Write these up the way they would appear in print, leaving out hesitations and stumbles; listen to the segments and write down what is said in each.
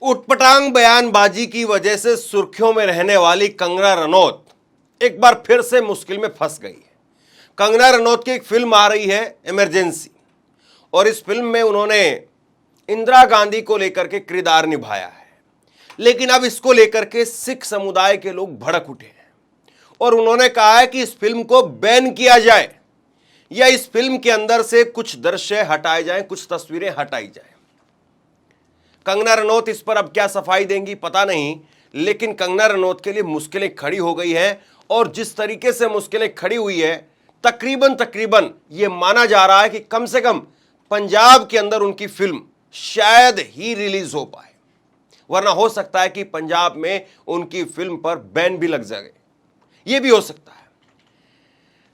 उटपटांग बयानबाजी की वजह से सुर्खियों में रहने वाली कंगना रनौत एक बार फिर से मुश्किल में फंस गई है। कंगना रनौत की एक फिल्म आ रही है इमरजेंसी, और इस फिल्म में उन्होंने इंदिरा गांधी को लेकर के किरदार निभाया है। लेकिन अब इसको लेकर के सिख समुदाय के लोग भड़क उठे हैं और उन्होंने कहा है कि इस फिल्म को बैन किया जाए या इस फिल्म के अंदर से कुछ दृश्य हटाए जाएं, कुछ तस्वीरें हटाई जाएं। कंगना रनौत इस पर अब क्या सफाई देंगी पता नहीं, लेकिन कंगना रनौत के लिए मुश्किलें खड़ी हो गई हैं। और जिस तरीके से मुश्किलें खड़ी हुई है, तकरीबन यह माना जा रहा है कि कम से कम पंजाब के अंदर उनकी फिल्म शायद ही रिलीज हो पाए, वरना हो सकता है कि पंजाब में उनकी फिल्म पर बैन भी लग जाए। यह भी हो सकता है।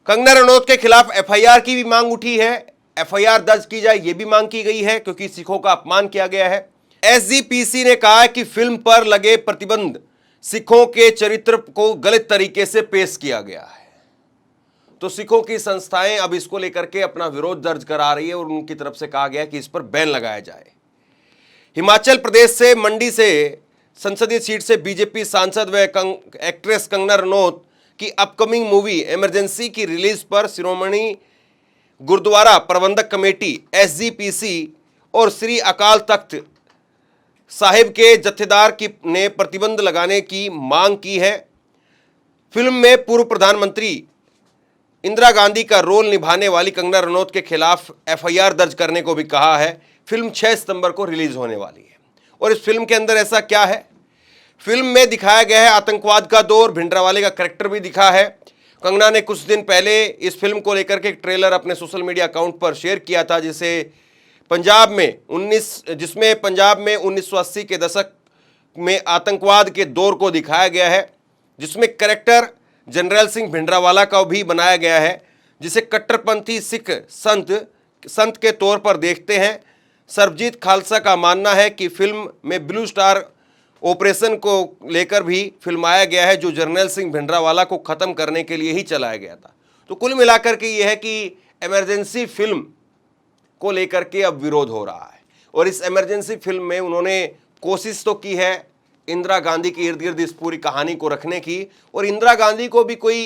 कंगना रनौत के खिलाफ एफआईआर की भी मांग उठी है, एफआईआर दर्ज की जाए यह भी मांग की गई है, क्योंकि सिखों का अपमान किया गया है। एसजीपीसी ने कहा है कि फिल्म पर लगे प्रतिबंध सिखों के चरित्र को गलत तरीके से पेश किया गया है। तो सिखों की संस्थाएं अब इसको लेकर के अपना विरोध दर्ज करा रही है और उनकी तरफ से कहा गया कि इस पर बैन लगाया जाए। हिमाचल प्रदेश से मंडी से संसदीय सीट से बीजेपी सांसद व एक्ट्रेस कंगना रनौत की अपकमिंग मूवी इमरजेंसी की रिलीज पर शिरोमणि गुरुद्वारा प्रबंधक कमेटी एसजीपीसी और श्री अकाल तख्त साहिब के जत्थेदार ने प्रतिबंध लगाने की मांग की है। फिल्म में पूर्व प्रधानमंत्री इंदिरा गांधी का रोल निभाने वाली कंगना रनौत के खिलाफ एफआईआर दर्ज करने को भी कहा है। फिल्म 6 सितंबर को रिलीज होने वाली है। और इस फिल्म के अंदर ऐसा क्या है, फिल्म में दिखाया गया है आतंकवाद का दौर, भिंडरावाले का कैरेक्टर भी दिखा है। कंगना ने कुछ दिन पहले इस फिल्म को लेकर के एक ट्रेलर अपने सोशल मीडिया अकाउंट पर शेयर किया था, जिसमें पंजाब में 1980 के दशक में आतंकवाद के दौर को दिखाया गया है, जिसमें कैरेक्टर जनरल सिंह भिंडरावाला का भी बनाया गया है, जिसे कट्टरपंथी सिख संत के तौर पर देखते हैं। सरबजीत खालसा का मानना है कि फिल्म में ब्लू स्टार ऑपरेशन को लेकर भी फिल्माया गया है, जो जनरल सिंह भिंडरावाला को ख़त्म करने के लिए ही चलाया गया था। तो कुल मिलाकर के ये है कि इमरजेंसी फिल्म को लेकर के अब विरोध हो रहा है। और इस इमरजेंसी फिल्म में उन्होंने कोशिश तो की है इंदिरा गांधी के इर्द गिर्द इस पूरी कहानी को रखने की, और इंदिरा गांधी को भी कोई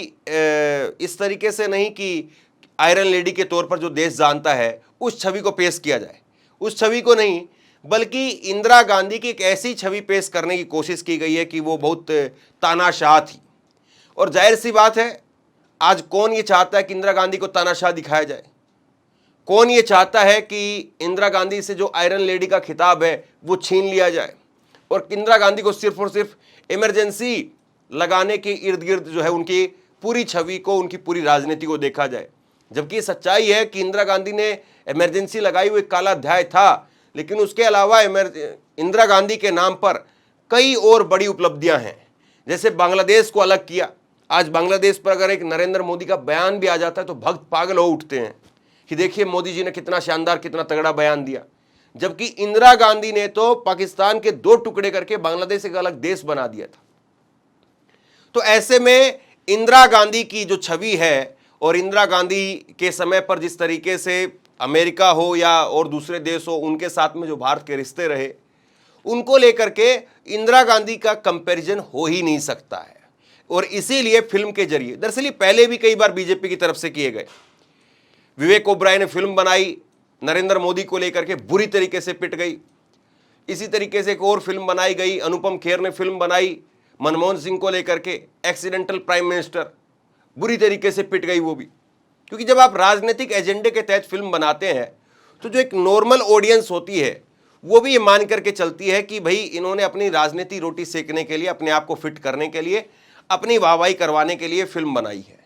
इस तरीके से नहीं कि आयरन लेडी के तौर पर जो देश जानता है उस छवि को पेश किया जाए, उस छवि को नहीं, बल्कि इंदिरा गांधी की एक ऐसी छवि पेश करने की कोशिश की गई है कि वो बहुत तानाशाह थी। और जाहिर सी बात है, आज कौन ये चाहता है कि इंदिरा गांधी को तानाशाह दिखाया जाए? कौन ये चाहता है कि इंदिरा गांधी से जो आयरन लेडी का खिताब है वो छीन लिया जाए और इंदिरा गांधी को सिर्फ और सिर्फ इमरजेंसी लगाने के इर्द गिर्द जो है उनकी पूरी छवि को, उनकी पूरी राजनीति को देखा जाए? जबकि सच्चाई है कि इंदिरा गांधी ने इमरजेंसी लगाई, वो एक काला अध्याय था, लेकिन उसके अलावा इंदिरा गांधी के नाम पर कई और बड़ी उपलब्धियां हैं। जैसे बांग्लादेश को अलग किया। आज बांग्लादेश पर अगर एक नरेंद्र मोदी का बयान भी आ जाता है तो भक्त पागल हो उठते हैं कि देखिए मोदी जी ने कितना शानदार, कितना तगड़ा बयान दिया। जबकि इंदिरा गांधी ने तो पाकिस्तान के 2 टुकड़े करके बांग्लादेश एक अलग देश बना दिया था। तो ऐसे में इंदिरा गांधी की जो छवि है, और इंदिरा गांधी के समय पर जिस तरीके से अमेरिका हो या और दूसरे देश हो, उनके साथ में जो भारत के रिश्ते रहे, उनको लेकर के इंदिरा गांधी का कंपैरिजन हो ही नहीं सकता है। और इसीलिए फिल्म के जरिए, दरअसल पहले भी कई बार बीजेपी की तरफ से किए गए। विवेक ओबराय ने फिल्म बनाई, नरेंद्र मोदी को लेकर के बुरी तरीके से पिट गई। इसी तरीके से एक और फिल्म बनाई गई, अनुपम खेर ने फिल्म बनाई मनमोहन सिंह को लेकर के, एक्सीडेंटल प्राइम मिनिस्टर, बुरी तरीके से पिट गई वो भी। क्योंकि जब आप राजनीतिक एजेंडे के तहत फिल्म बनाते हैं तो जो एक नॉर्मल ऑडियंस होती है वो भी ये मान करके चलती है कि भाई इन्होंने अपनी राजनीति रोटी सेकने के लिए, अपने आप को फिट करने के लिए, अपनी वाहवाही करवाने के लिए फिल्म बनाई है।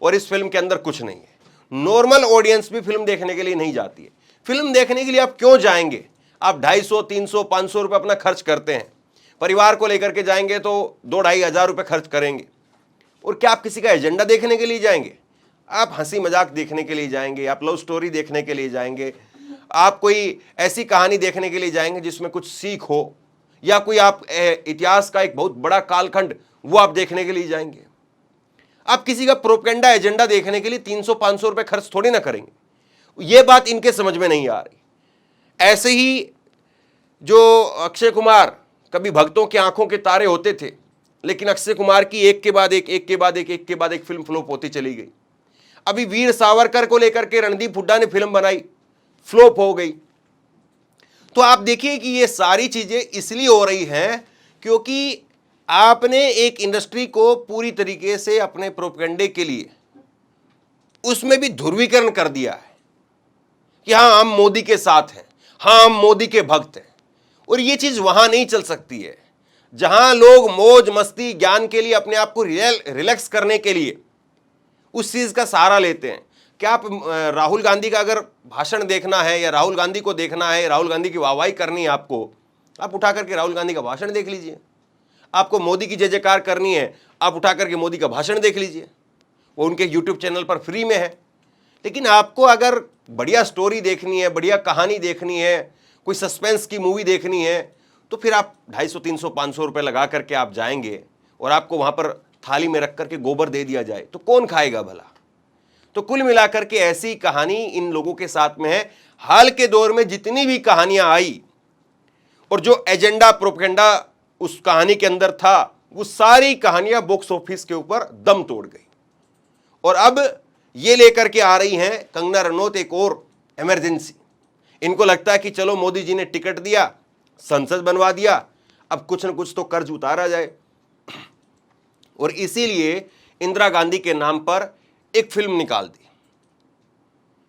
और इस फिल्म के अंदर कुछ नहीं है। नॉर्मल ऑडियंस भी फिल्म देखने के लिए नहीं जाती है। फिल्म देखने के लिए आप क्यों जाएंगे? आप 250, 300, 500 रुपये अपना खर्च करते हैं। परिवार को लेकर के जाएंगे तो 2-2.5 हज़ार रुपये खर्च करेंगे। और क्या आप किसी का एजेंडा देखने के लिए जाएंगे? आप हंसी मजाक देखने के लिए जाएंगे, आप लव स्टोरी देखने के लिए जाएंगे, आप कोई ऐसी कहानी देखने के लिए जाएंगे जिसमें कुछ सीख हो, या कोई आप इतिहास का एक बहुत बड़ा कालखंड वो आप देखने के लिए जाएंगे। आप किसी का प्रोपेगेंडा एजेंडा देखने के लिए 300-500 रुपये खर्च थोड़ी ना करेंगे। ये बात इनके समझ में नहीं आ रही। ऐसे ही जो अक्षय कुमार कभी भक्तों की आंखों के तारे होते थे, लेकिन अक्षय कुमार की एक के बाद एक फिल्म फ्लॉप होती चली गई। अभी वीर सावरकर को लेकर के रणदीप हुड्डा ने फिल्म बनाई, फ्लॉप हो गई। तो आप देखिए कि ये सारी चीजें इसलिए हो रही हैं क्योंकि आपने एक इंडस्ट्री को पूरी तरीके से अपने प्रोपेगेंडे के लिए उसमें भी ध्रुवीकरण कर दिया है कि हाँ हम मोदी के साथ हैं, हाँ हम मोदी के भक्त हैं। और ये चीज वहां नहीं चल सकती है जहां लोग मौज मस्ती ज्ञान के लिए अपने आप को रिलैक्स करने के लिए उस चीज का सहारा लेते हैं। क्या आप राहुल गांधी का अगर भाषण देखना है या राहुल गांधी को देखना है, राहुल गांधी की वाहवाही करनी है आपको, आप उठा करके राहुल गांधी का भाषण देख लीजिए। आपको मोदी की जय जयकार करनी है, आप उठा करके मोदी का भाषण देख लीजिए, वो उनके यूट्यूब चैनल पर फ्री में है। लेकिन आपको अगर बढ़िया स्टोरी देखनी है, बढ़िया कहानी देखनी है, कोई सस्पेंस की मूवी देखनी है, तो फिर आप 250, 300, 500 रुपये लगा करके आप जाएंगे और आपको वहाँ पर थाली में रख करके गोबर दे दिया जाए तो कौन खाएगा भला। तो कुल मिलाकर के ऐसी कहानी इन लोगों के साथ में है। हाल के दौर में जितनी भी कहानियां आई और जो एजेंडा प्रोपेगेंडा उस कहानी के अंदर था, वो सारी कहानियां बॉक्स ऑफिस के ऊपर दम तोड़ गई। और अब ये लेकर के आ रही हैं कंगना रनौत एक और इमरजेंसी। इनको लगता है कि चलो मोदी जी ने टिकट दिया, संसद बनवा दिया, अब कुछ न कुछ तो कर्ज उतारा जाए। और इसीलिए इंदिरा गांधी के नाम पर एक फिल्म निकाल दी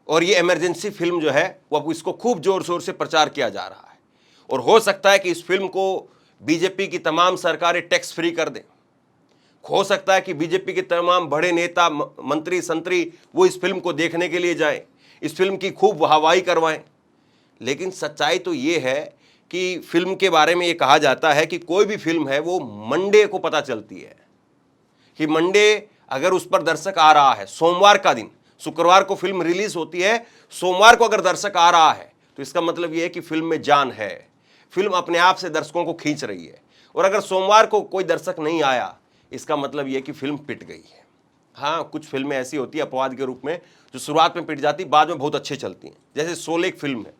और ये इमरजेंसी फिल्म जो है वो अब इसको खूब जोर शोर से प्रचार किया जा रहा है। और हो सकता है कि इस फिल्म को बीजेपी की तमाम सरकारें टैक्स फ्री कर दें। हो सकता है कि बीजेपी के तमाम बड़े नेता मंत्री संतरी वो इस फिल्म को देखने के लिए जाएं, इस फिल्म की खूब वाहवाही करवाएं। लेकिन सच्चाई तो ये है कि फिल्म के बारे में ये कहा जाता है कि कोई भी फिल्म है वो मंडे को पता चलती है कि मंडे अगर उस पर दर्शक आ रहा है, सोमवार का दिन, शुक्रवार को फिल्म रिलीज होती है, सोमवार को अगर दर्शक आ रहा है तो इसका मतलब यह है कि फिल्म में जान है, फिल्म अपने आप से दर्शकों को खींच रही है। और अगर सोमवार को कोई दर्शक नहीं आया, इसका मतलब यह कि फिल्म पिट गई है। हाँ, कुछ फिल्में ऐसी होती है अपवाद के रूप में जो शुरुआत में पिट जाती, बाद में बहुत अच्छी चलती हैं, जैसे शोले एक फिल्म है।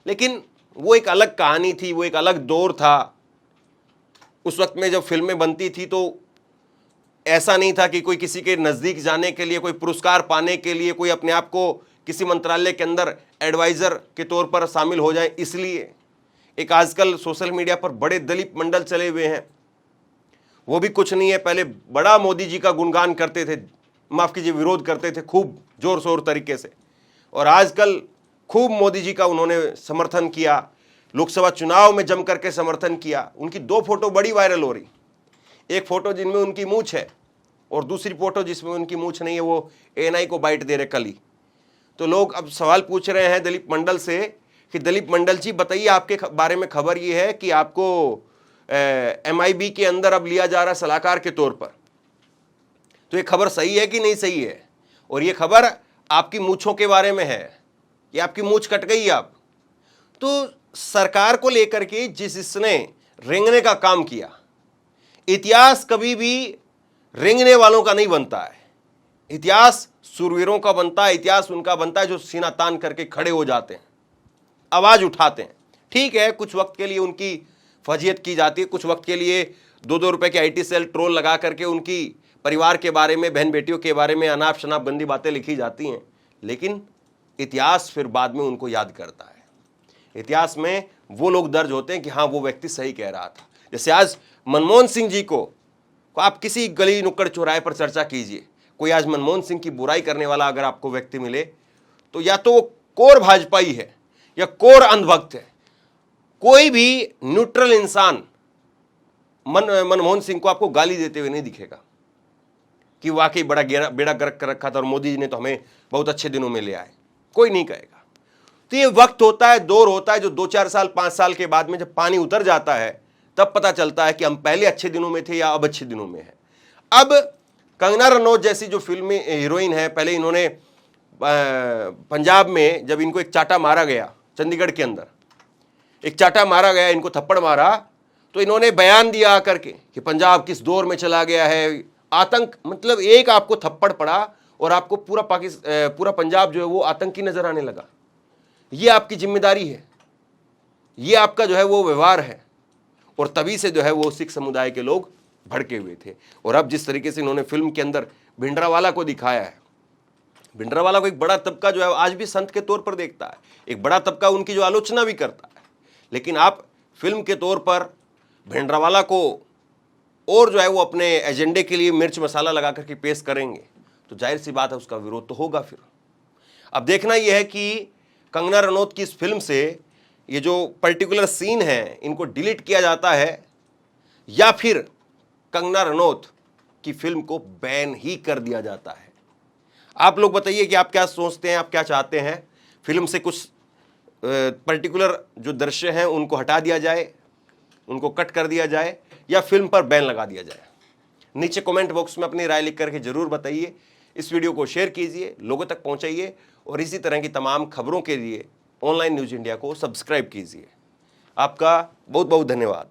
लेकिन वो एक अलग कहानी थी, वो एक अलग दौर था। उस वक्त में जब फिल्में बनती थी तो ऐसा नहीं था कि कोई किसी के नज़दीक जाने के लिए, कोई पुरस्कार पाने के लिए, कोई अपने आप को किसी मंत्रालय के अंदर एडवाइज़र के तौर पर शामिल हो जाए। इसलिए एक आजकल सोशल मीडिया पर बड़े दलीप मंडल चले हुए हैं, वो भी कुछ नहीं है, पहले बड़ा मोदी जी का गुणगान करते थे, माफ़ कीजिए विरोध करते थे खूब जोर शोर तरीके से, और आजकल खूब मोदी जी का उन्होंने समर्थन किया, लोकसभा चुनाव में जम करके समर्थन किया। उनकी दो फोटो बड़ी वायरल हो रही, एक फोटो जिनमें उनकी मूंछ है और दूसरी फोटो जिसमें उनकी मूंछ नहीं है, वो एएनआई को बाइट दे रहे कली। तो लोग अब सवाल पूछ रहे हैं दलीप मंडल से कि दलीप मंडल जी बताइए, आपके बारे में खबर ये है कि आपको एमआईबी के अंदर अब लिया जा रहा है सलाहकार के तौर पर, तो ये खबर सही है कि नहीं सही है? और ये खबर आपकी मूंछों के बारे में है, ये आपकी मूंछ कट गई आप। तो सरकार को लेकर के जिसने रेंगने का काम किया, इतिहास कभी भी रेंगने वालों का नहीं बनता है, इतिहास सूरवीरों का बनता है, इतिहास उनका बनता है जो सीना तान करके खड़े हो जाते हैं, आवाज उठाते हैं। ठीक है, कुछ वक्त के लिए उनकी फजीयत की जाती है, कुछ वक्त के लिए 2-2 रुपए के आईटी सेल ट्रोल लगा करके उनकी परिवार के बारे में, बहन बेटियों के बारे में अनाप शनाप गंदी बातें लिखी जाती हैं, लेकिन इतिहास फिर बाद में उनको याद करता है। इतिहास में वो लोग दर्ज होते हैं कि हाँ वो व्यक्ति सही कह रहा था। जैसे आज मनमोहन सिंह जी को आप किसी गली नुक्कड़ चौराहे पर चर्चा कीजिए, कोई आज मनमोहन सिंह की बुराई करने वाला अगर आपको व्यक्ति मिले तो या तो वो कोर भाजपाई है या कोर अंधभक्त है। कोई भी न्यूट्रल इंसान मनमोहन सिंह को आपको गाली देते हुए नहीं दिखेगा कि वाकई बड़ा बेड़ा गर्क कर रखा था और मोदी जी ने तो हमें बहुत अच्छे दिनों में ले आए, कोई नहीं कहेगा। तो ये वक्त होता है, दौर होता है, जो 2-4 साल 5 साल के बाद में जब पानी उतर जाता है तब पता चलता है कि हम पहले अच्छे दिनों में थे या अब अच्छे दिनों में है। अब कंगना रनौत जैसी जो फिल्मी हीरोइन है, पहले इन्होंने पंजाब में जब इनको एक चाटा मारा गया, चंडीगढ़ के अंदर एक चाटा मारा गया, इनको थप्पड़ मारा, तो इन्होंने बयान दिया आकर के कि पंजाब किस दौर में चला गया है, आतंक, मतलब एक आपको थप्पड़ पड़ा और आपको पूरा पंजाब जो है वो आतंकी नजर आने लगा। ये आपकी जिम्मेदारी है, ये आपका जो है वो व्यवहार है। और तभी से जो है वो सिख समुदाय के लोग भड़के हुए थे। और अब जिस तरीके से इन्होंने फिल्म के अंदर भिंडरावाला को दिखाया है, भिंडरावाला को एक बड़ा तबका जो है आज भी संत के तौर पर देखता है, एक बड़ा तबका उनकी जो आलोचना भी करता है, लेकिन आप फिल्म के तौर पर भिंडरावाला को और जो है वो अपने एजेंडे के लिए मिर्च मसाला लगा करके पेश करेंगे तो जाहिर सी बात है उसका विरोध तो होगा। फिर अब देखना यह है कि कंगना रनौत की इस फिल्म से ये जो पर्टिकुलर सीन है इनको डिलीट किया जाता है या फिर कंगना रनौत की फिल्म को बैन ही कर दिया जाता है। आप लोग बताइए कि आप क्या सोचते हैं, आप क्या चाहते हैं? फिल्म से कुछ पर्टिकुलर जो दृश्य हैं उनको हटा दिया जाए, उनको कट कर दिया जाए, या फिल्म पर बैन लगा दिया जाए? नीचे कमेंट बॉक्स में अपनी राय लिख करके जरूर बताइए। इस वीडियो को शेयर कीजिए, लोगों तक पहुंचाइए और इसी तरह की तमाम खबरों के लिए ऑनलाइन न्यूज़ इंडिया को सब्सक्राइब कीजिए। आपका बहुत बहुत धन्यवाद।